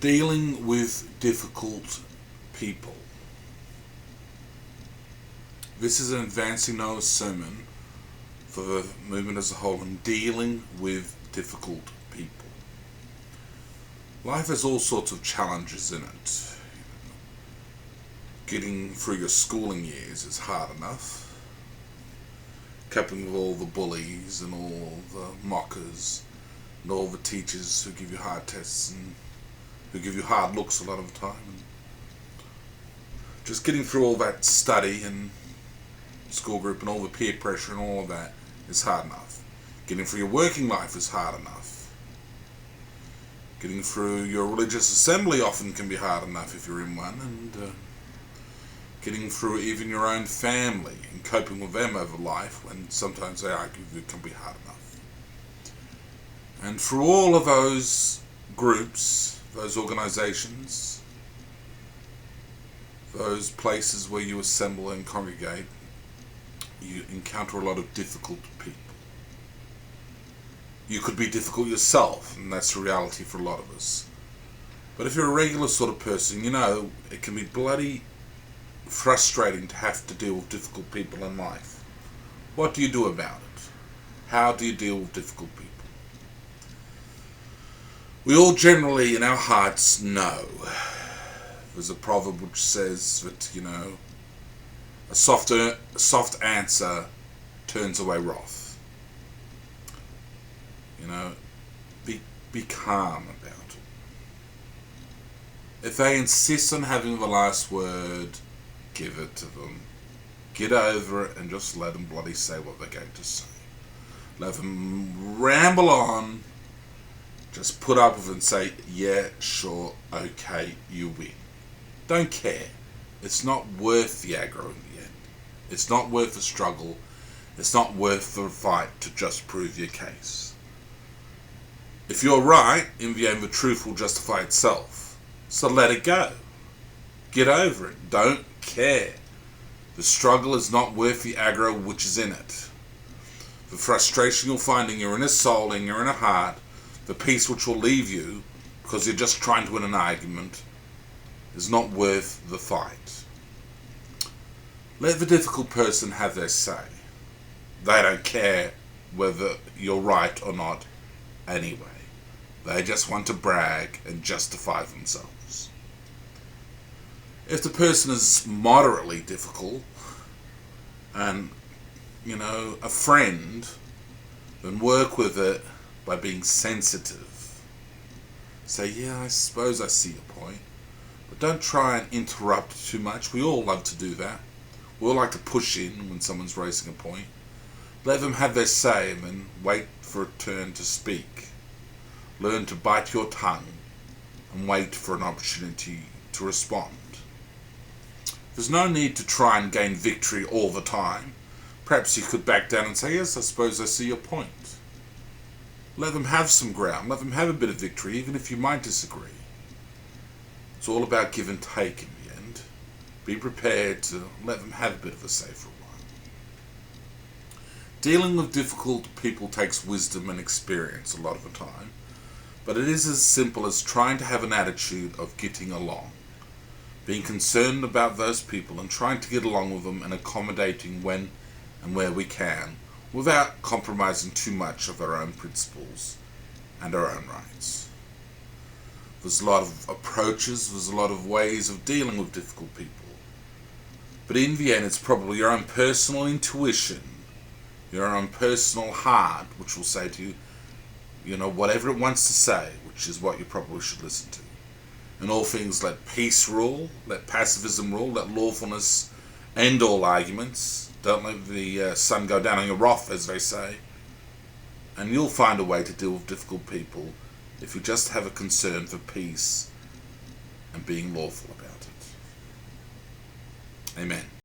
Dealing with difficult people. This is an Advancing Noah's sermon for the movement as a whole on dealing with difficult people. Life has all sorts of challenges in it. Getting through your schooling years is hard enough. Coping with all the bullies and all the mockers and all the teachers who give you hard tests and who give you hard looks a lot of the time. And just getting through all that study and school group and all the peer pressure and all of that is hard enough. Getting through your working life is hard enough. Getting through your religious assembly often can be hard enough if you're in one, and getting through even your own family and coping with them over life when sometimes they argue it can be hard enough. And through all of those groups, those organizations, those places where you assemble and congregate, you encounter a lot of difficult people. You could be difficult yourself, and that's the reality for a lot of us. But if you're a regular sort of person, you know it can be bloody frustrating to have to deal with difficult people in life. What do you do about it? How do you deal with difficult people? We all generally in our hearts know. There's a proverb which says that, a soft answer turns away wrath. Be calm about it. If they insist on having the last word, give it to them. Get over it and just let them bloody say what they're going to say. Let them ramble on. Just put up with it and say, yeah, sure, okay, you win. Don't care. It's not worth the aggro in the end. It's not worth the struggle. It's not worth the fight to just prove your case. If you're right, in the end, the truth will justify itself. So let it go. Get over it. Don't care. The struggle is not worth the aggro which is in it. The frustration you'll find in your inner soul, in your inner heart, the peace which will leave you because you're just trying to win an argument, is not worth the fight. Let the difficult person have their say. They don't care whether you're right or not anyway. They just want to brag and justify themselves. If the person is moderately difficult and, a friend, then work with it by being sensitive. Say, yeah, I suppose I see your point. But don't try and interrupt too much. We all love to do that. We all like to push in when someone's raising a point. Let them have their say and then wait for a turn to speak. Learn to bite your tongue and wait for an opportunity to respond. There's no need to try and gain victory all the time. Perhaps you could back down and say, yes, I suppose I see your point. Let them have some ground. Let them have a bit of victory, even if you might disagree. It's all about give and take in the end. Be prepared to let them have a bit of a say for a while. Dealing with difficult people takes wisdom and experience a lot of the time, but it is as simple as trying to have an attitude of getting along, being concerned about those people and trying to get along with them and accommodating when and where we can, without compromising too much of our own principles and our own rights. There's a lot of approaches, there's a lot of ways of dealing with difficult people. But in the end, it's probably your own personal intuition, your own personal heart, which will say to you, whatever it wants to say, which is what you probably should listen to. In all things, let peace rule, let pacifism rule, let lawfulness end all arguments. Don't let the sun go down on your wrath, as they say. And you'll find a way to deal with difficult people if you just have a concern for peace and being lawful about it. Amen.